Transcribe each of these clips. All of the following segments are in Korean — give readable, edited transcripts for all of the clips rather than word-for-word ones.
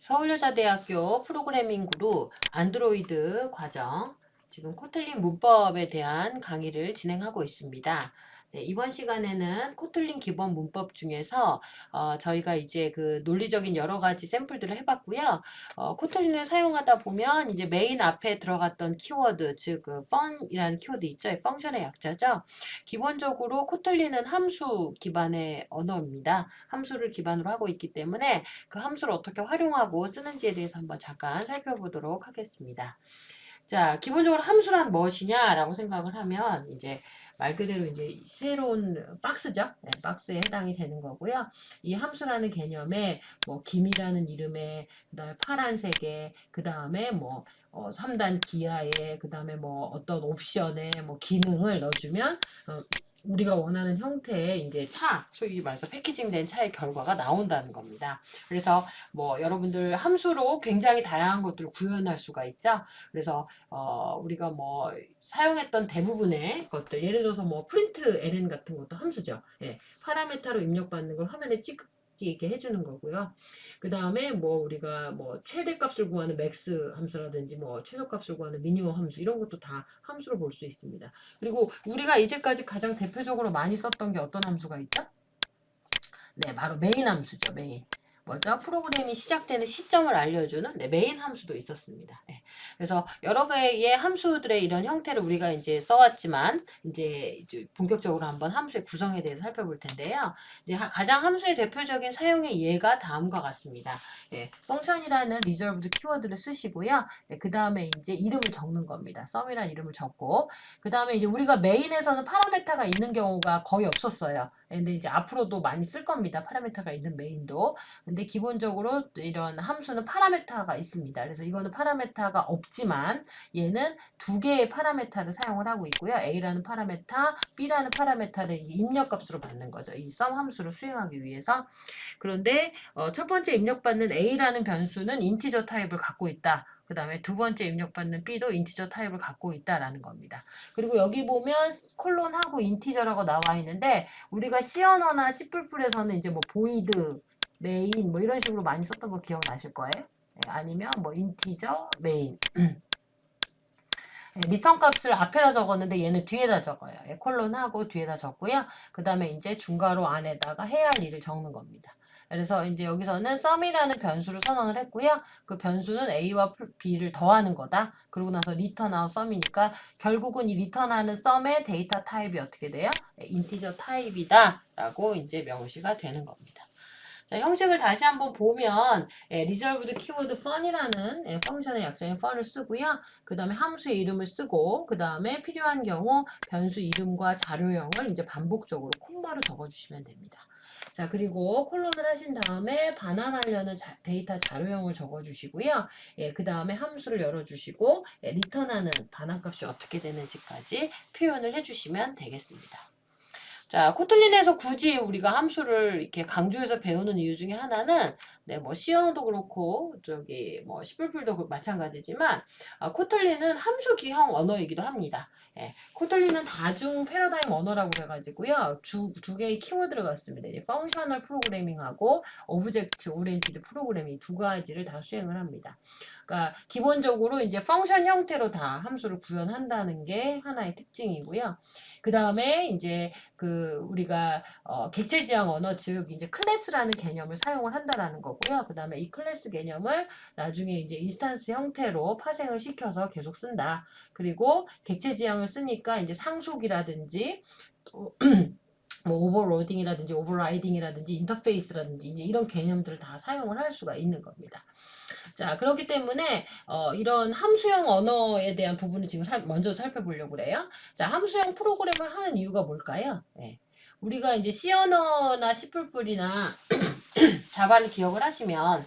서울여자대학교 프로그래밍 그룹 안드로이드 과정 지금 코틀린 문법에 대한 강의를 진행하고 있습니다. 네, 이번 시간에는 코틀린 기본 문법 중에서 저희가 이제 그 논리적인 여러 가지 샘플들을 해봤고요. 코틀린을 사용하다 보면 이제 메인 앞에 들어갔던 키워드, 즉 그 펑이라는 키워드 있죠. 펑션의 약자죠. 기본적으로 코틀린은 함수 기반의 언어입니다. 함수를 기반으로 하고 있기 때문에 그 함수를 어떻게 활용하고 쓰는지에 대해서 한번 잠깐 살펴보도록 하겠습니다. 자, 기본적으로 함수란 무엇이냐라고 생각을 하면 이제 말 그대로 이제 새로운 박스죠. 네, 박스에 해당이 되는 거고요. 이 함수라는 개념에 뭐 김이라는 이름에 그다음에 파란색에 그다음에 뭐 3단 기하에 그다음에 뭐 어떤 옵션에 뭐 기능을 넣어주면 우리가 원하는 형태의 이제 소위 말해서 패키징된 차의 결과가 나온다는 겁니다. 그래서 뭐 여러분들 함수로 굉장히 다양한 것들을 구현할 수가 있죠. 그래서 우리가 뭐 사용했던 대부분의 것들, 예를 들어서 뭐 프린트 ln 같은 것도 함수죠. 예, 파라메타로 입력받는 걸 화면에 찍게 해주는 거고요. 그 다음에 뭐 우리가 뭐 최대값을 구하는 맥스 함수라든지 뭐 최소값을 구하는 미니멈 함수 이런 것도 다 함수로 볼 수 있습니다. 그리고 우리가 이제까지 가장 대표적으로 많이 썼던 게 어떤 함수가 있죠? 네, 바로 메인 함수죠. 메인. 뭐죠? 프로그램이 시작되는 시점을 알려주는 메인 함수도 있었습니다. 네. 그래서 여러 개의 함수들의 이런 형태를 우리가 이제 써왔지만 이제 본격적으로 한번 함수의 구성에 대해서 살펴볼 텐데요. 이제 가장 함수의 대표적인 사용의 예가 다음과 같습니다. 예, 펑션이라는 리저브드 키워드를 쓰시고요. 예, 그 다음에 이제 이름을 적는 겁니다. 썸이라는 이름을 적고 그 다음에 이제 우리가 메인에서는 파라메타가 있는 경우가 거의 없었어요. 근데 이제 앞으로도 많이 쓸 겁니다. 파라메타가 있는 메인도. 근데 기본적으로 이런 함수는 파라메타가 있습니다. 그래서 이거는 파라메타가 없지만 얘는 두 개의 파라메타를 사용을 하고 있고요. A라는 파라메타, B라는 파라메타를 입력값으로 받는 거죠. 이 썸 함수를 수행하기 위해서. 그런데 첫 번째 입력받는 A라는 변수는 인티저 타입을 갖고 있다. 그 다음에 두 번째 입력받는 B도 인티저 타입을 갖고 있다라는 겁니다. 그리고 여기 보면 콜론하고 인티저라고 나와 있는데 우리가 C 언어나 C++에서는 이제 뭐 보이드, 메인 뭐 이런 식으로 많이 썼던 거 기억나실 거예요. 아니면 뭐 인티저, 메인. 리턴 값을 앞에다 적었는데 얘는 뒤에다 적어요. 콜론하고 뒤에다 적고요. 그 다음에 이제 중괄호 안에다가 해야 할 일을 적는 겁니다. 그래서 이제 여기서는 sum이라는 변수를 선언을 했고요. 그 변수는 a와 b를 더하는 거다. 그러고 나서 return하고 sum이니까 결국은 이 return하는 sum의 데이터 타입이 어떻게 돼요? 인티저 타입이다 라고 이제 명시가 되는 겁니다. 자, 형식을 다시 한번 보면 reserved keyword fun이라는 펑션의 약자인 fun을 쓰고요. 그 다음에 함수의 이름을 쓰고 그 다음에 필요한 경우 변수 이름과 자료형을 이제 반복적으로 콤마로 적어주시면 됩니다. 자, 그리고 콜론을 하신 다음에 반환하려는 데이터 자료형을 적어주시고요. 그 다음에 함수를 열어주시고 리턴하는 반환값이 어떻게 되는지까지 표현을 해주시면 되겠습니다. 자, 코틀린에서 굳이 우리가 함수를 이렇게 강조해서 배우는 이유 중에 하나는, 뭐, C 언어도 그렇고, 뭐, C++도 마찬가지지만, 코틀린은 함수 기형 언어이기도 합니다. 코틀린은 다중 패러다임 언어라고 그래가지고요. 두 개의 키워드를 갖습니다. 이제 펑셔널 프로그래밍하고 오브젝트 오리엔티드 프로그래밍 두 가지를 다 수행을 합니다. 그러니까 기본적으로 이제 펑션 형태로 다 함수를 구현한다는 게 하나의 특징이고요. 그 다음에 이제 우리가 객체 지향 언어 즉 이제 클래스라는 개념을 사용을 한다라는 거고요. 그 다음에 이 클래스 개념을 나중에 이제 인스턴스 형태로 파생을 시켜서 계속 쓴다. 그리고 객체 지향을 쓰니까 이제 상속이라든지 또 뭐 오버로딩이라든지 오버라이딩이라든지 인터페이스라든지 이제 이런 개념들을 다 사용을 할 수가 있는 겁니다. 자, 그렇기 때문에 이런 함수형 언어에 대한 부분을 지금 먼저 살펴보려고 그래요. 자, 함수형 프로그램을 하는 이유가 뭘까요? 우리가 이제 C 언어나 C++이나 자바를 기억을 하시면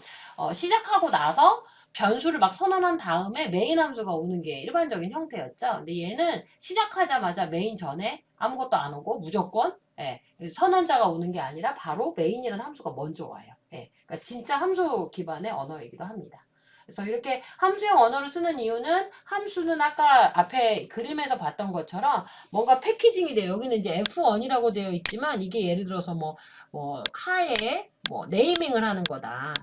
시작하고 나서 변수를 막 선언한 다음에 메인 함수가 오는 게 일반적인 형태였죠. 근데 얘는 시작하자마자 메인 전에 아무것도 안 오고 무조건 선언자가 오는 게 아니라 바로 메인이라는 함수가 먼저 와요. 그러니까 진짜 함수 기반의 언어이기도 합니다. 그래서 이렇게 함수형 언어를 쓰는 이유는 함수는 아까 앞에 그림에서 봤던 것처럼 뭔가 패키징이 돼요. 여기는 이제 F1이라고 되어 있지만 이게 예를 들어서 뭐 카에 뭐 네이밍을 하는 거다.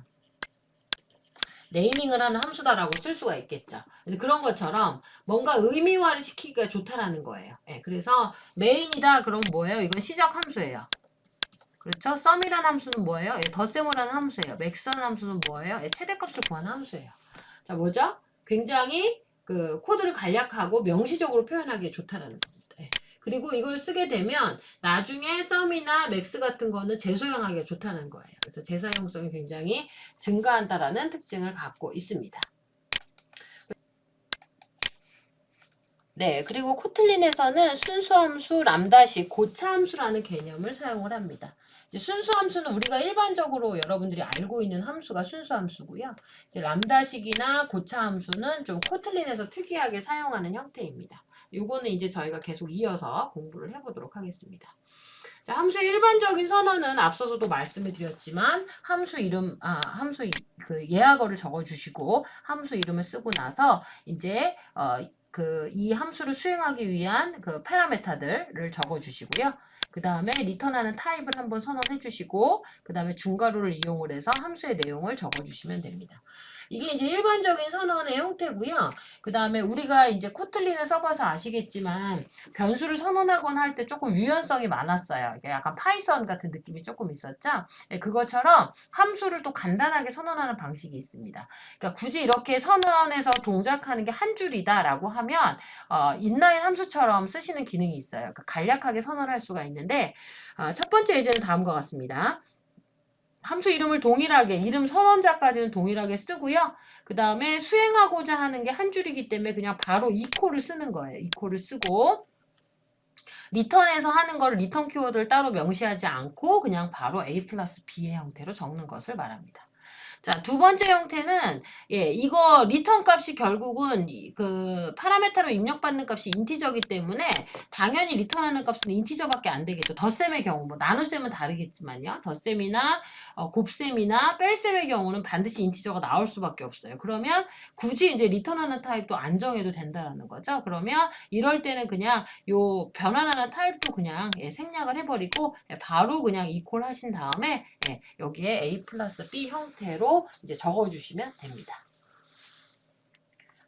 네이밍을 하는 함수다라고 쓸 수가 있겠죠. 그런 것처럼 뭔가 의미화를 시키기가 좋다라는 거예요. 예, 그래서 메인이다 그럼 뭐예요? 이건 시적 함수예요. 그렇죠? 썸이라는 함수는 뭐예요? 예, 덧셈이라는 함수예요. 맥스라는 함수는 뭐예요? 예, 최대값을 구하는 함수예요. 자, 뭐죠? 굉장히 그 코드를 간략하고 명시적으로 표현하기에 좋다라는 겁니다. 예. 그리고 이걸 쓰게 되면 나중에 썸이나 맥스 같은 거는 재소형하기가 좋다는 거예요. 그래서 재사용성이 굉장히 증가한다라는 특징을 갖고 있습니다. 네, 그리고 코틀린에서는 순수함수, 람다식, 고차함수라는 개념을 사용을 합니다. 이제 순수함수는 우리가 일반적으로 여러분들이 알고 있는 함수가 순수함수고요. 이제 람다식이나 고차함수는 좀 코틀린에서 특이하게 사용하는 형태입니다. 요거는 이제 저희가 계속 이어서 공부를 해보도록 하겠습니다. 자, 함수의 일반적인 선언은 앞서서도 말씀을 드렸지만 함수 이름, 함수 그 예약어를 적어주시고 함수 이름을 쓰고 나서 이제 이 함수를 수행하기 위한 그 파라메타들을 적어주시고요. 그 다음에 리턴하는 타입을 한번 선언해 주시고 그 다음에 중괄호를 이용을 해서 함수의 내용을 적어주시면 됩니다. 이게 이제 일반적인 선언의 형태고요. 그 다음에 우리가 이제 코틀린을 써봐서 아시겠지만 변수를 선언하거나 할 때 조금 유연성이 많았어요. 이게 약간 파이썬 같은 느낌이 조금 있었죠. 네, 그것처럼 함수를 또 간단하게 선언하는 방식이 있습니다. 그러니까 굳이 이렇게 선언해서 동작하는 게 한 줄이다라고 하면 인라인 함수처럼 쓰시는 기능이 있어요. 그러니까 간략하게 선언할 수가 있는데 첫 번째 예제는 다음과 같습니다. 함수 이름을 동일하게, 이름 선언자까지는 동일하게 쓰고요. 그 다음에 수행하고자 하는 게 한 줄이기 때문에 그냥 바로 equal을 쓰는 거예요. equal을 쓰고 리턴에서 하는 걸 리턴 키워드를 따로 명시하지 않고 그냥 바로 a 플러스 b의 형태로 적는 것을 말합니다. 자, 두 번째 형태는 이거 리턴 값이 결국은 그 파라메타로 입력받는 값이 인티저이기 때문에 당연히 리턴하는 값은 인티저밖에 안 되겠죠. 덧셈의 경우 뭐 나눗셈은 다르겠지만요. 덧셈이나 곱셈이나 뺄셈의 경우는 반드시 인티저가 나올 수밖에 없어요. 그러면 굳이 이제 리턴하는 타입도 안 정해도 된다라는 거죠. 그러면 이럴 때는 그냥 요 변환하는 타입도 그냥 생략을 해버리고 바로 그냥 이퀄 하신 다음에 여기에 a 플러스 b 형태로 이제 적어주시면 됩니다.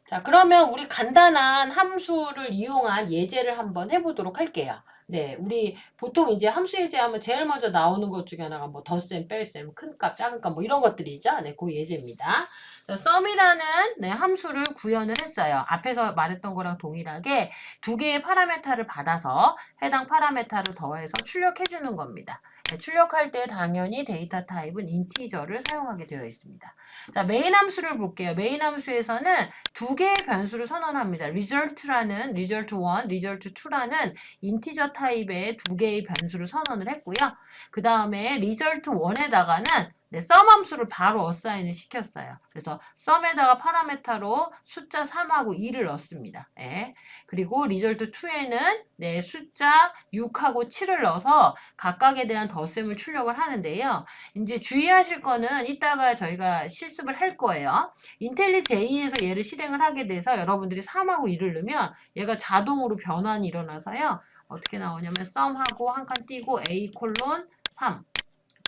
자, 그러면 우리 간단한 함수를 이용한 예제를 한번 해보도록 할게요. 네, 우리 보통 이제 함수 예제하면 제일 먼저 나오는 것 중에 하나가 뭐 덧셈, 뺄셈, 큰 값, 작은 값 뭐 이런 것들이죠. 네, 그 예제입니다. 자, 썸이라는 함수를 구현을 했어요. 앞에서 말했던 거랑 동일하게 두 개의 파라메타를 받아서 해당 파라메타를 더해서 출력해 주는 겁니다. 네, 출력할 때 당연히 데이터 타입은 인티저를 사용하게 되어 있습니다. 자, 메인 함수를 볼게요. 메인 함수에서는 두 개의 변수를 선언합니다. result라는 result1, result2라는 인티저 타입의 두 개의 변수를 선언을 했고요. 그 다음에 result1에다가는 sum 함수를 바로 어사인을 시켰어요. 그래서 sum에다가 파라메타로 숫자 3하고 2를 넣습니다. 네. 그리고 result2에는 숫자 6하고 7을 넣어서 각각에 대한 덧셈을 출력을 하는데요. 이제 주의하실 거는 이따가 저희가 실습을 할 거예요. 인텔리J2에서 얘를 실행을 하게 돼서 여러분들이 3하고 2를 넣으면 얘가 자동으로 변환이 일어나서요. 어떻게 나오냐면 sum하고 한 칸 띄고 a 콜론 3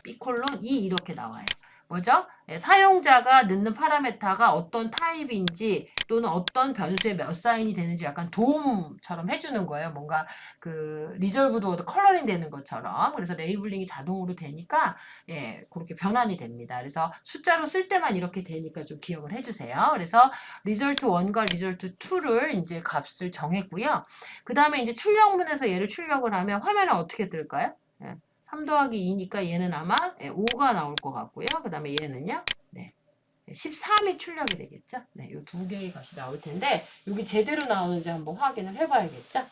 B 콜론 2 이렇게 나와요. 뭐죠? 사용자가 넣는 파라메타가 어떤 타입인지 또는 어떤 변수에 몇 사인이 되는지 약간 도움처럼 해주는 거예요. 뭔가 그 리졸브도 컬러링 되는 것처럼. 그래서 레이블링이 자동으로 되니까 그렇게 변환이 됩니다. 그래서 숫자로 쓸 때만 이렇게 되니까 좀 기억을 해주세요. 그래서 리절트 1과 리절트 2를 이제 값을 정했고요. 그 다음에 이제 출력문에서 얘를 출력을 하면 화면은 어떻게 뜰까요? 3 더하기 2니까 얘는 아마 5가 나올 것 같고요. 그 다음에 얘는요. 13이 출력이 되겠죠. 네, 이 두 개의 값이 나올 텐데 여기 제대로 나오는지 한번 확인을 해봐야겠죠.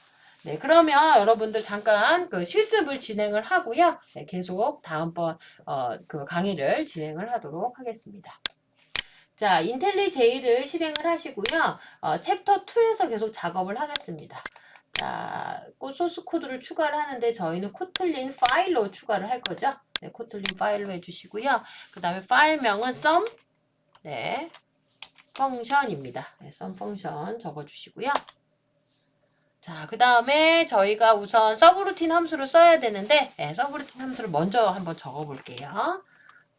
네, 그러면 여러분들 잠깐 그 실습을 진행을 하고요. 네, 계속 다음번 그 강의를 진행을 하도록 하겠습니다. 자, 인텔리제이를 실행을 하시고요. 챕터 2에서 계속 작업을 하겠습니다. 자, 소스 코드를 추가를 하는데 저희는 코틀린 파일로 추가를 할 거죠. 네, 코틀린 파일로 해주시고요. 그 다음에 파일명은 sum, 펑션입니다. 네, sum 펑션 적어주시고요. 자, 그 다음에 저희가 우선 서브루틴 함수를 써야 되는데, 서브루틴 함수를 먼저 한번 적어볼게요.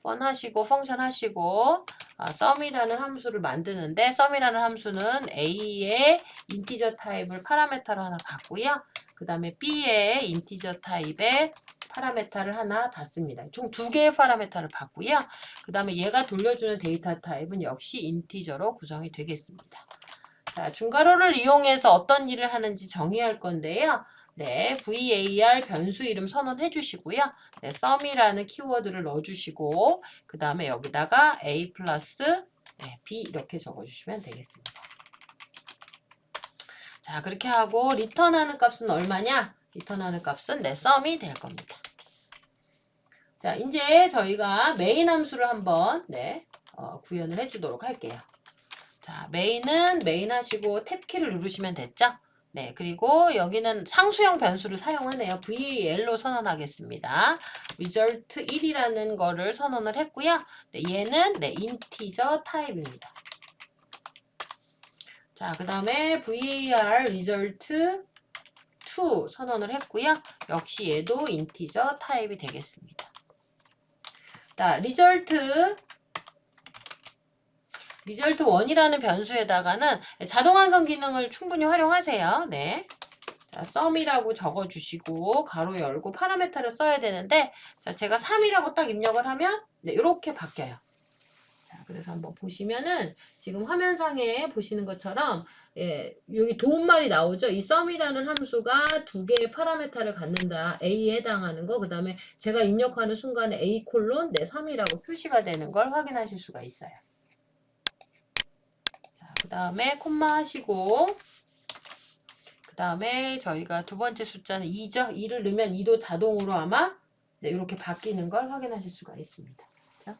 펀 하시고, 펑션 하시고, sum이라는 함수를 만드는데 sum이라는 함수는 A의 인티저 타입을 파라메터로 하나 받고요. 그 다음에 B의 인티저 타입의 파라메터를 하나 받습니다. 총 2개의 파라메터를 받고요. 그 다음에 얘가 돌려주는 데이터 타입은 역시 인티저로 구성이 되겠습니다. 자, 중괄호를 이용해서 어떤 일을 하는지 정의할 건데요. 네, var 변수 이름 선언해 주시고요. 네, sum이라는 키워드를 넣어 주시고 그 다음에 여기다가 a 플러스 b 이렇게 적어 주시면 되겠습니다. 자, 그렇게 하고 리턴하는 값은 얼마냐? 리턴하는 값은 네, sum이 될 겁니다. 자, 이제 저희가 메인 함수를 한번 구현을 해 주도록 할게요. 자, 메인은 메인 하시고 탭키를 누르시면 됐죠? 네, 그리고 여기는 상수형 변수를 사용하네요. VAL로 선언하겠습니다. result 1이라는 거를 선언을 했고요. 네, 얘는 인티저 타입입니다. 자, 그 다음에 var result 2 선언을 했고요. 역시 얘도 인티저 타입이 되겠습니다. 자, result 1이라는 변수에다가는 자동 완성 기능을 충분히 활용하세요. 네. 자, sum이라고 적어주시고 가로 열고 파라메터를 써야 되는데 자, 제가 3이라고 딱 입력을 하면 이렇게 바뀌어요. 자, 그래서 한번 보시면은 지금 화면상에 보시는 것처럼 여기 도움말이 나오죠. 이 sum이라는 함수가 2개의 파라메터를 갖는다. A에 해당하는 거. 그 다음에 제가 입력하는 순간에 A 콜론 3이라고 표시가 되는 걸 확인하실 수가 있어요. 그 다음에 콤마 하시고 그 다음에 저희가 두 번째 숫자는 2죠. 2를 넣으면 2도 자동으로 아마 이렇게 바뀌는 걸 확인하실 수가 있습니다. 자,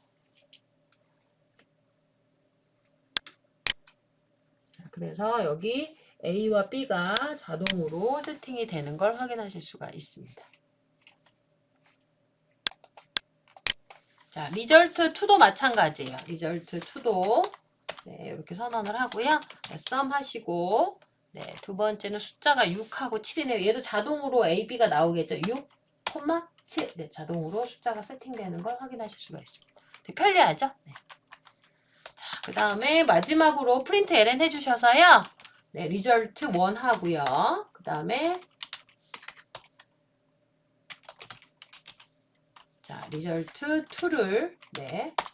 그래서 여기 A와 B가 자동으로 세팅이 되는 걸 확인하실 수가 있습니다. 자, result 2도 마찬가지예요. result 2도 이렇게 선언을 하고요. sum 하시고 두 번째는 숫자가 6하고 7이네요. 얘도 자동으로 A, B가 나오겠죠. 6, 7. 자동으로 숫자가 세팅되는 걸 확인하실 수가 있습니다. 편리하죠? 자, 그 다음에 마지막으로 print ln 해주셔서요. result 1 하고요. 그 다음에 자, result 2를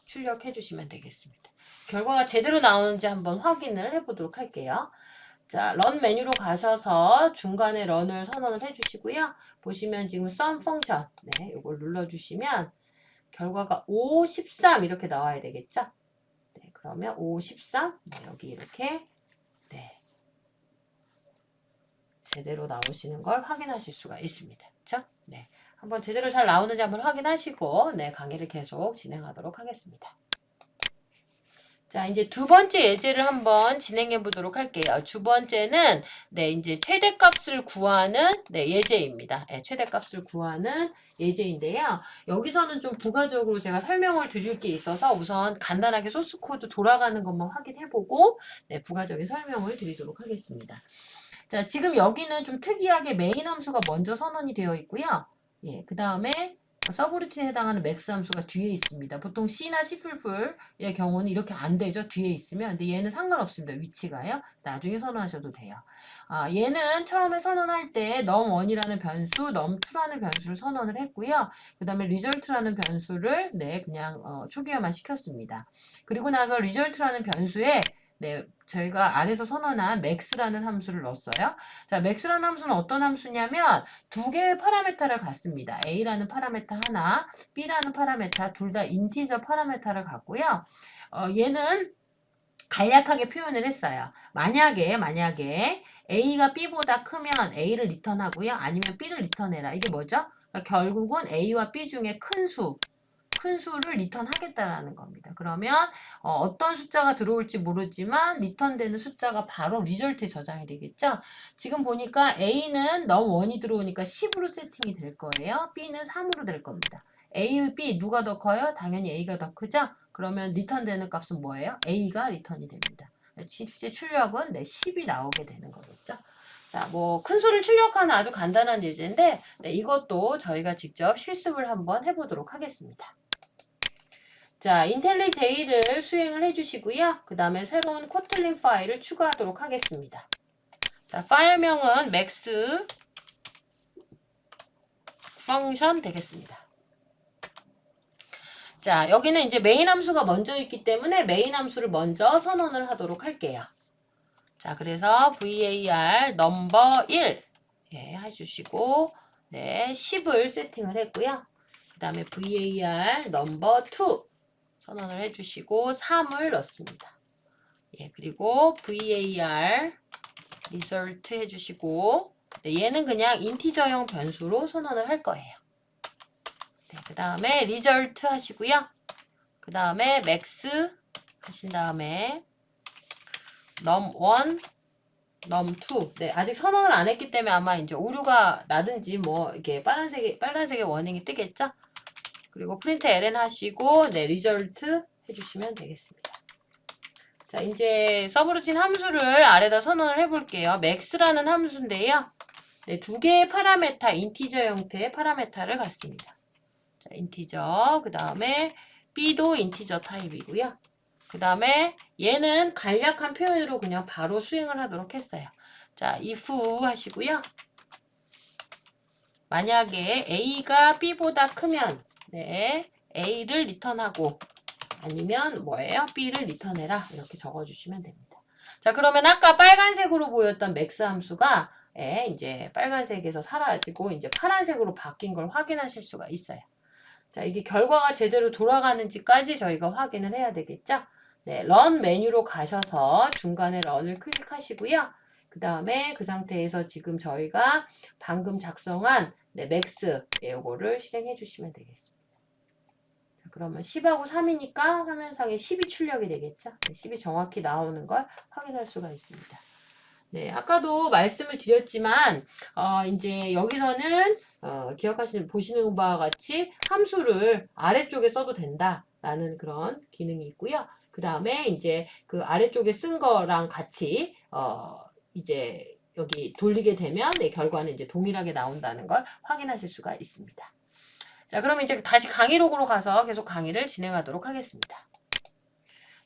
출력해 주시면 되겠습니다. 결과가 제대로 나오는지 한번 확인을 해보도록 할게요. 자, 런 메뉴로 가셔서 중간에 런을 선언을 해주시고요. 보시면 지금 sum 펑션, 이걸 눌러주시면 결과가 5, 13 이렇게 나와야 되겠죠? 그러면 5, 13, 여기 이렇게 제대로 나오시는 걸 확인하실 수가 있습니다. 그렇죠? 한번 제대로 잘 나오는지 한번 확인하시고 강의를 계속 진행하도록 하겠습니다. 자, 이제 두 번째 예제를 한번 진행해 보도록 할게요. 두 번째는 이제 최대값을 구하는 예제입니다. 최대값을 구하는 예제인데요. 여기서는 좀 부가적으로 제가 설명을 드릴 게 있어서 우선 간단하게 소스 코드 돌아가는 것만 확인해 보고 부가적인 설명을 드리도록 하겠습니다. 자, 지금 여기는 좀 특이하게 메인 함수가 먼저 선언이 되어 있고요. 그 다음에 서브루틴에 해당하는 맥스 함수가 뒤에 있습니다. 보통 C나 C++의 경우는 이렇게 안 되죠. 뒤에 있으면. 근데 얘는 상관없습니다. 위치가요. 나중에 선언하셔도 돼요. 얘는 처음에 선언할 때 num1이라는 변수, num2라는 변수를 선언을 했고요. 그 다음에 result라는 변수를 그냥 초기화만 시켰습니다. 그리고 나서 result라는 변수에 저희가 아래서 선언한 max라는 함수를 넣었어요. 자, max라는 함수는 어떤 함수냐면 2개의 파라메터를 갖습니다. A라는 파라메터 하나, B라는 파라메터 둘 다 인티저 파라메터를 갖고요. 얘는 간략하게 표현을 했어요. 만약에 A가 B보다 크면 A를 리턴하고요. 아니면 B를 리턴해라. 이게 뭐죠? 그러니까 결국은 A와 B 중에 큰 수를 리턴하겠다라는 겁니다. 그러면 어떤 숫자가 들어올지 모르지만 리턴되는 숫자가 바로 리절트에 저장이 되겠죠. 지금 보니까 A는 num1이 들어오니까 10으로 세팅이 될 거예요. B는 3으로 될 겁니다. A, B 누가 더 커요? 당연히 A가 더 크죠. 그러면 리턴되는 값은 뭐예요? A가 리턴이 됩니다. 실제 출력은 10이 나오게 되는 거겠죠. 자, 큰 수를 출력하는 아주 간단한 예제인데 이것도 저희가 직접 실습을 한번 해보도록 하겠습니다. 자, 인텔리제이를 수행을 해주시고요. 그 다음에 새로운 코틀린 파일을 추가하도록 하겠습니다. 자, 파일명은 max 펑션 되겠습니다. 자, 여기는 이제 메인 함수가 먼저 있기 때문에 메인 함수를 먼저 선언을 하도록 할게요. 자, 그래서 var 넘버 1 예, 해주시고 네, 10을 세팅을 했고요. 그 다음에 var 넘버 2 선언을 해주시고 3을 넣습니다. 예, 그리고 var result 해주시고 네, 얘는 그냥 인티저형 변수로 선언을 할 거예요. 네, 그 다음에 result 하시고요. 그 다음에 max 하신 다음에 num1, num2. 네, 아직 선언을 안 했기 때문에 아마 이제 오류가 나든지 뭐 이렇게 빨간색의 워닝이 뜨겠죠? 그리고 print ln 하시고 네, result 해주시면 되겠습니다. 자, 이제 서브루틴 함수를 아래다 선언을 해볼게요. max라는 함수인데요. 네, 두 개의 파라메타, 인티저 형태의 파라메타를 갖습니다. 자, 인티저, 그 다음에 b도 인티저 타입이고요. 그 다음에 얘는 간략한 표현으로 그냥 바로 수행을 하도록 했어요. 자, if 하시고요. 만약에 a가 b보다 크면 네, a를 리턴하고 아니면 뭐예요? b를 리턴해라 이렇게 적어주시면 됩니다. 자, 그러면 아까 빨간색으로 보였던 max 함수가 이제 빨간색에서 사라지고 이제 파란색으로 바뀐 걸 확인하실 수가 있어요. 자, 이게 결과가 제대로 돌아가는지까지 저희가 확인을 해야 되겠죠? 네, 런 메뉴로 가셔서 중간에 런을 클릭하시고요. 그 다음에 그 상태에서 지금 저희가 방금 작성한 네, 맥스 요거를 실행해 주시면 되겠습니다. 자, 그러면 10하고 3이니까 화면상에 10이 출력이 되겠죠? 네, 10이 정확히 나오는 걸 확인할 수가 있습니다. 네, 아까도 말씀을 드렸지만 이제 여기서는 보시는 바와 같이 함수를 아래쪽에 써도 된다라는 그런 기능이 있고요. 그 다음에 이제 그 아래쪽에 쓴 거랑 같이 이제 여기 돌리게 되면 네, 결과는 이제 동일하게 나온다는 걸 확인하실 수가 있습니다. 자, 그럼 이제 다시 강의록으로 가서 계속 강의를 진행하도록 하겠습니다.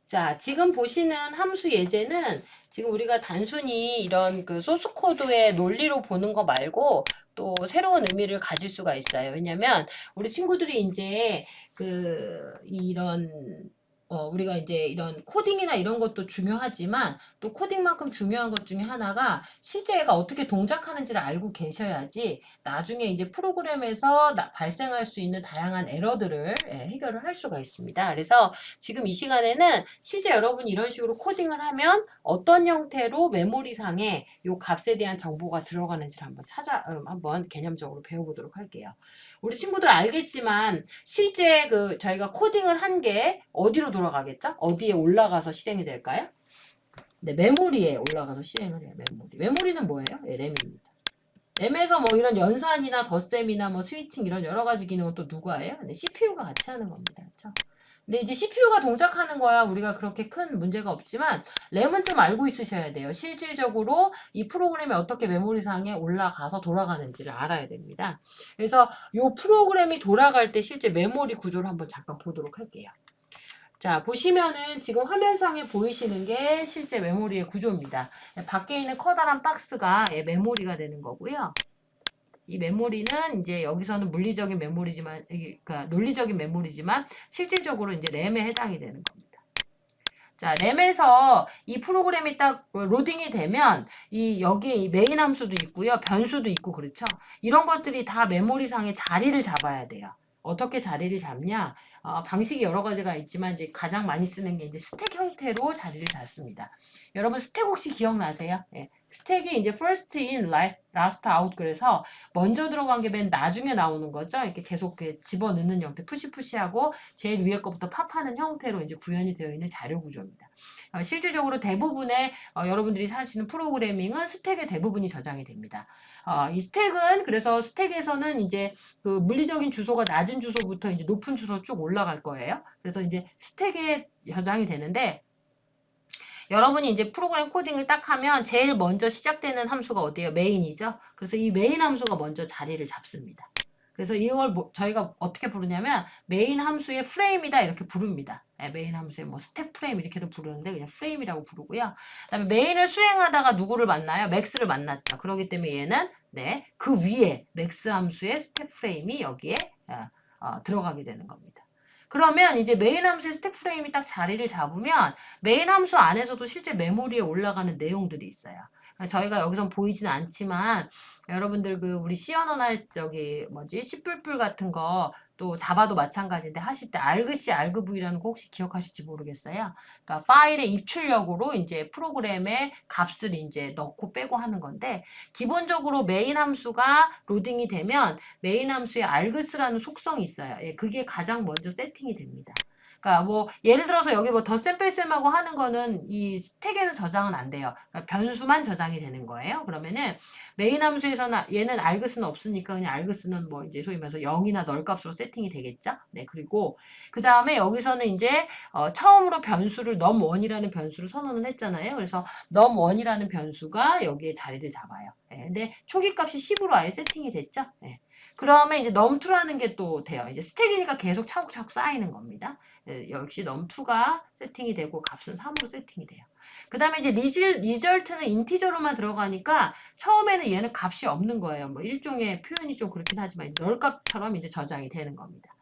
자, 지금 보시는 함수 예제는 지금 우리가 단순히 이런 그 소스 코드의 논리로 보는 거 말고 또 새로운 의미를 가질 수가 있어요. 왜냐면 우리 친구들이 이제 우리가 이제 이런 코딩이나 이런 것도 중요하지만 또 코딩만큼 중요한 것 중에 하나가 실제 얘가 어떻게 동작하는지를 알고 계셔야지 나중에 이제 프로그램에서 발생할 수 있는 다양한 에러들을 해결을 할 수가 있습니다. 그래서 지금 이 시간에는 실제 여러분이 이런 식으로 코딩을 하면 어떤 형태로 메모리상에 이 값에 대한 정보가 들어가는지를 한번 개념적으로 배워보도록 할게요. 우리 친구들 알겠지만 실제 저희가 코딩을 한 게 어디로 돌아가겠죠? 어디에 올라가서 실행이 될까요? 네, 메모리에 올라가서 실행을 해요. 메모리는 뭐예요? 램입니다. 램에서 뭐 이런 연산이나 덧셈이나 뭐 스위칭 이런 여러 가지 기능은 또 누가 해요? 네, CPU가 같이 하는 겁니다. 그렇죠? 근데 이제 CPU가 동작하는 거야 우리가 그렇게 큰 문제가 없지만 램은 좀 알고 있으셔야 돼요. 실질적으로 이 프로그램이 어떻게 메모리상에 올라가서 돌아가는지를 알아야 됩니다. 그래서 이 프로그램이 돌아갈 때 실제 메모리 구조를 한번 잠깐 보도록 할게요. 자, 보시면은 지금 화면상에 보이시는 게 실제 메모리의 구조입니다. 밖에 있는 커다란 박스가 메모리가 되는 거고요. 이 메모리는 이제 여기서는 물리적인 메모리지만, 그러니까 논리적인 메모리지만 실질적으로 이제 램에 해당이 되는 겁니다. 자, 램에서 이 프로그램이 딱 로딩이 되면 여기에 이 메인 함수도 있고요, 변수도 있고 그렇죠. 이런 것들이 다 메모리상에 자리를 잡아야 돼요. 어떻게 자리를 잡냐? 방식이 여러 가지가 있지만 이제 가장 많이 쓰는 게 이제 스택 형태로 자리를 잡습니다. 여러분 스택 혹시 기억나세요? 예. 스택이 이제 first in, last out 그래서 먼저 들어간 게 맨 나중에 나오는 거죠. 이렇게 계속 집어넣는 형태, 푸시푸시하고 제일 위에 거부터 팝하는 형태로 이제 구현이 되어 있는 자료 구조입니다. 실질적으로 대부분의 여러분들이 하시는 프로그래밍은 스택의 대부분이 저장이 됩니다. 이 스택은 그래서 스택에서는 이제 그 물리적인 주소가 낮은 주소부터 이제 높은 주소 쭉 올라갈 거예요. 그래서 이제 스택에 저장이 되는데 여러분이 이제 프로그램 코딩을 딱 하면 제일 먼저 시작되는 함수가 어디예요? 메인이죠. 그래서 이 메인 함수가 먼저 자리를 잡습니다. 그래서 이걸 저희가 어떻게 부르냐면 메인 함수의 프레임이다 이렇게 부릅니다. 네, 메인 함수의 뭐 스택 프레임 이렇게도 부르는데 그냥 프레임이라고 부르고요. 그다음에 메인을 수행하다가 누구를 만나요? 맥스를 만났죠. 그렇기 때문에 얘는 네, 그 위에 맥스 함수의 스택 프레임이 여기에 들어가게 되는 겁니다. 그러면 이제 메인 함수의 스택 프레임이 딱 자리를 잡으면 메인 함수 안에서도 실제 메모리에 올라가는 내용들이 있어요. 저희가 여기선 보이지는 않지만 여러분들 그 우리 C 언어나 저기 뭐지 C++ 같은 거 또 자바도 마찬가지인데 하실 때 argc, argv라는 거 혹시 기억하실지 모르겠어요. 그러니까 파일의 입출력으로 이제 프로그램의 값을 이제 넣고 빼고 하는 건데 기본적으로 메인 함수가 로딩이 되면 메인 함수에 args라는 속성이 있어요. 예, 그게 가장 먼저 세팅이 됩니다. 그러니까 뭐 예를 들어서 여기 뭐 덧셈 뺄셈하고 하는 거는 이 스택에는 저장은 안 돼요. 그러니까 변수만 저장이 되는 거예요. 그러면은 메인 함수에서는 얘는 args는 없으니까 그냥 args는 뭐 이제 소위 말해서 0이나 널 값으로 세팅이 되겠죠. 네, 그리고 그 다음에 여기서는 이제 처음으로 변수를 num1이라는 변수를 선언을 했잖아요. 그래서 num1이라는 변수가 여기에 자리를 잡아요. 네, 근데 초기 값이 10으로 아예 세팅이 됐죠. 네. 그러면 이제 num2라는 게 또 돼요. 이제 스택이니까 계속 차곡차곡 쌓이는 겁니다. 네, 역시 num2가 세팅이 되고 값은 3으로 세팅이 돼요. 그 다음에 이제 리절트는 인티저로만 들어가니까 처음에는 얘는 값이 없는 거예요. 뭐 일종의 표현이 좀 그렇긴 하지만 널 값처럼 이제 저장이 되는 겁니다.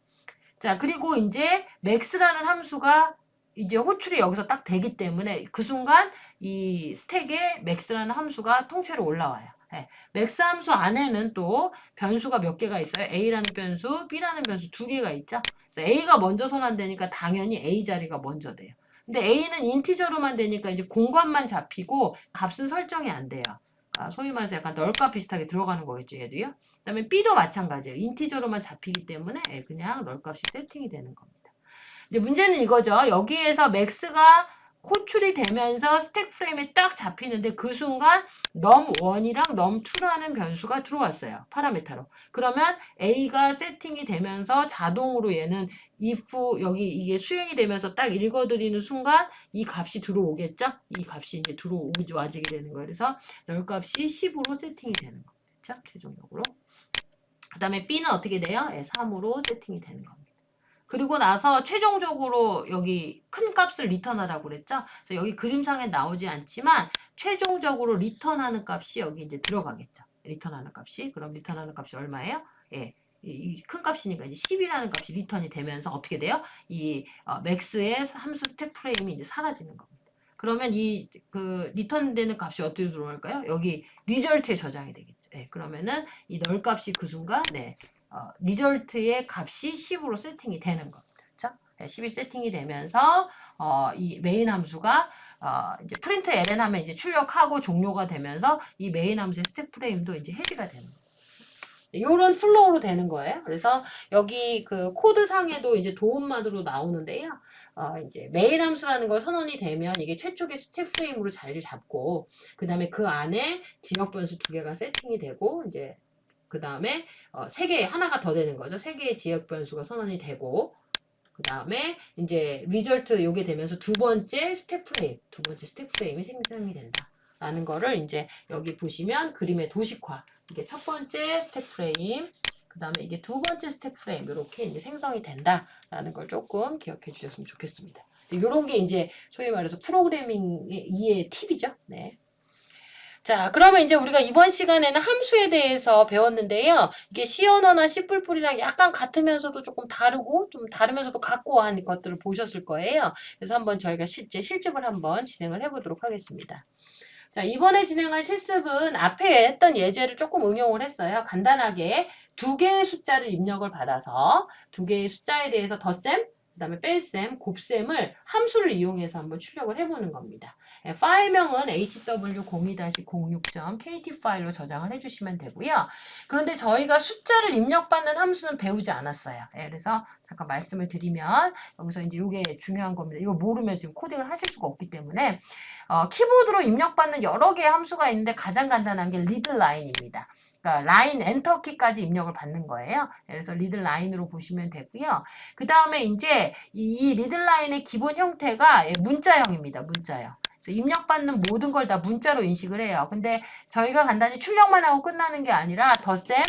자, 그리고 이제 max라는 함수가 이제 호출이 여기서 딱 되기 때문에 그 순간 이 스택에 max라는 함수가 통째로 올라와요. 네. max 함수 안에는 또 변수가 몇 개가 있어요. a라는 변수, b라는 변수 두 개가 있죠. 그래서 a가 먼저 선언되니까 당연히 a 자리가 먼저 돼요. 근데 a는 인티저로만 되니까 이제 공간만 잡히고 값은 설정이 안 돼요. 소위 말해서 약간 널값 비슷하게 들어가는 거겠죠, 얘도요. 그 다음에 b도 마찬가지예요. 인티저로만 잡히기 때문에 그냥 널값이 세팅이 되는 겁니다. 이제 문제는 이거죠. 여기에서 max가 호출이 되면서 스택 프레임에 딱 잡히는데 그 순간 num1이랑 num2라는 변수가 들어왔어요. 파라메타로. 그러면 a가 세팅이 되면서 자동으로 얘는 if 여기 이게 수행이 되면서 딱 읽어드리는 순간 이 값이 들어오겠죠? 이 값이 이제 들어와지게 되는 거예요. 그래서 널 값이 10으로 세팅이 되는 거죠. 그렇죠? 최종적으로. 그 다음에 b는 어떻게 돼요? 3으로 세팅이 되는 겁니다. 그리고 나서 최종적으로 여기 큰 값을 리턴하라고 그랬죠? 그래서 여기 그림상에 나오지 않지만 최종적으로 리턴하는 값이 여기 이제 들어가겠죠. 리턴하는 값이. 그럼 리턴하는 값이 얼마예요? 예. 이 큰 값이니까 이제 10이라는 값이 리턴이 되면서 어떻게 돼요? 이 맥스의 함수 스택 프레임이 이제 사라지는 겁니다. 그러면 이 그 리턴되는 값이 어떻게 들어올까요? 여기 리절트에 저장이 되겠죠. 예. 그러면은 이 널 값이 그 순간 리절트의 값이 10으로 세팅이 되는 겁니다. 그렇죠? 10이 세팅이 되면서 이 메인 함수가 이제 프린트 ln 하면 이제 출력하고 종료가 되면서 이 메인 함수의 스택 프레임도 이제 해지가 되는 거예요. 이런 플로우로 되는 거예요. 그래서 여기 그 코드 상에도 이제 도움만으로 나오는데요. 이제 메인 함수라는 걸 선언이 되면 이게 최초의 스택 프레임으로 자리를 잡고 그 다음에 그 안에 지역 변수 두 개가 세팅이 되고 이제 그 다음에 3개 하나가 더 되는 거죠. 3개의 지역 변수가 선언이 되고 그 다음에 이제 리절트 요게 되면서 두 번째 스택 프레임이 생성이 된다. 라는 거를 이제 여기 보시면 그림의 도식화. 이게 첫 번째 스택 프레임, 그 다음에 이게 두 번째 스택 프레임 이렇게 이제 생성이 된다라는 걸 조금 기억해 주셨으면 좋겠습니다. 이런 게 이제 소위 말해서 프로그래밍의 이해 팁이죠. 네. 자, 그러면 이제 우리가 이번 시간에는 함수에 대해서 배웠는데요. 이게 C 언어나 C++이랑 약간 같으면서도 조금 다르고 좀 다르면서도 같고 한 것들을 보셨을 거예요. 그래서 한번 저희가 실습을 한번 진행을 해보도록 하겠습니다. 자, 이번에 진행한 실습은 앞에 했던 예제를 조금 응용을 했어요. 간단하게 두 개의 숫자를 입력을 받아서 두 개의 숫자에 대해서 덧셈, 그 다음에 뺄셈, 곱셈을 함수를 이용해서 한번 출력을 해보는 겁니다. 파일명은 hw02-06.kt 파일로 저장을 해주시면 되고요. 그런데 저희가 숫자를 입력받는 함수는 배우지 않았어요. 그래서 잠깐 말씀을 드리면 여기서 이제 이게 중요한 겁니다. 이걸 모르면 지금 코딩을 하실 수가 없기 때문에 키보드로 입력받는 여러 개의 함수가 있는데 가장 간단한 게 리드 라인입니다. 그러니까 라인 엔터키까지 입력을 받는 거예요. 그래서 리드 라인으로 보시면 되고요. 그 다음에 이제 이 리드 라인의 기본 형태가 문자형입니다. 문자형. 그래서 입력받는 모든 걸 다 문자로 인식을 해요. 근데 저희가 간단히 출력만 하고 끝나는 게 아니라 덧셈,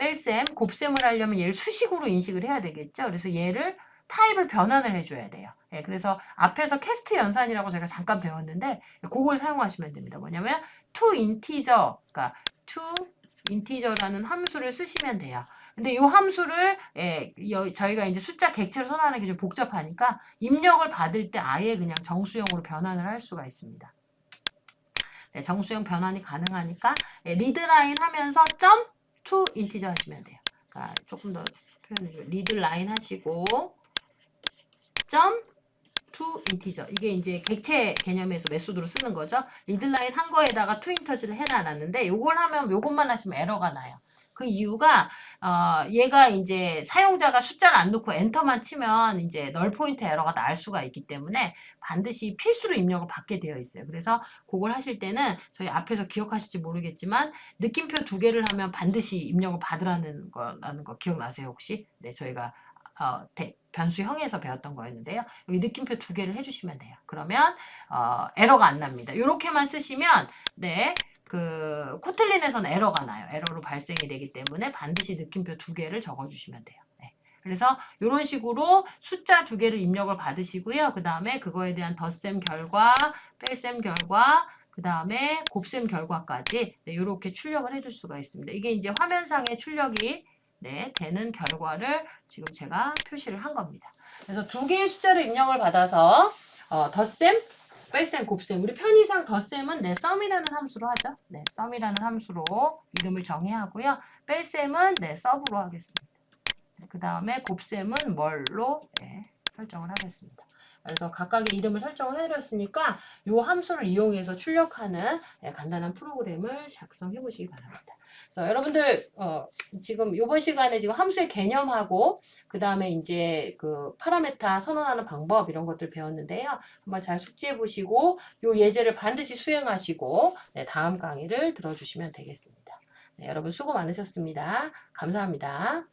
뺄셈, 곱셈을 하려면 얘를 수식으로 인식을 해야 되겠죠. 그래서 얘를 타입을 변환을 해줘야 돼요. 예, 그래서 앞에서 캐스트 연산이라고 제가 잠깐 배웠는데 그걸 사용하시면 됩니다. 뭐냐면 to integer, 그러니까 to integer라는 함수를 쓰시면 돼요. 근데 이 함수를 저희가 이제 숫자 객체로 선언하는 게 좀 복잡하니까 입력을 받을 때 아예 그냥 정수형으로 변환을 할 수가 있습니다. 네, 정수형 변환이 가능하니까 리드라인 하면서 점 to integer 하시면 돼요. 그러니까 조금 더 표현해줘요. 리드라인 하시고 점 to integer. 이게 이제 객체 개념에서 메소드로 쓰는 거죠. 리드라인 한 거에다가 to integer를 해라라는데 요걸 하면 요것만 하시면 에러가 나요. 그 이유가 얘가 이제 사용자가 숫자를 안 넣고 엔터만 치면 이제 널 포인트 에러가 날 수가 있기 때문에 반드시 필수로 입력을 받게 되어 있어요. 그래서 그걸 하실 때는 저희 앞에서 기억하실지 모르겠지만 느낌표 2개를 하면 반드시 입력을 받으라는 거 기억나세요 혹시? 네, 저희가 변수형에서 배웠던 거였는데요. 여기 느낌표 2개를 해주시면 돼요. 그러면 에러가 안 납니다. 이렇게만 쓰시면 네. 그 코틀린에서는 에러가 나요. 에러로 발생이 되기 때문에 반드시 느낌표 2개를 적어주시면 돼요. 네. 그래서 이런 식으로 숫자 2개를 입력을 받으시고요. 그 다음에 그거에 대한 덧셈 결과, 뺄셈 결과, 그 다음에 곱셈 결과까지 네, 이렇게 출력을 해줄 수가 있습니다. 이게 이제 화면상의 출력이 네, 되는 결과를 지금 제가 표시를 한 겁니다. 그래서 2개의 숫자를 입력을 받아서 덧셈, 뺄셈, 곱셈. 우리 편의상 덧셈은 네, sum이라는 함수로 하죠. 네, sum이라는 함수로 이름을 정의하고요. 뺄셈은 네, sub로 하겠습니다. 네, 그 다음에 곱셈은 뭘로 네, 설정을 하겠습니다. 그래서 각각의 이름을 설정을 해드렸으니까 이 함수를 이용해서 출력하는 네, 간단한 프로그램을 작성해 보시기 바랍니다. 그래서 여러분들 지금 이번 시간에 지금 함수의 개념하고 그 다음에 이제 그 파라메타 선언하는 방법 이런 것들 배웠는데요. 한번 잘 숙지해 보시고 이 예제를 반드시 수행하시고 네, 다음 강의를 들어주시면 되겠습니다. 네, 여러분 수고 많으셨습니다. 감사합니다.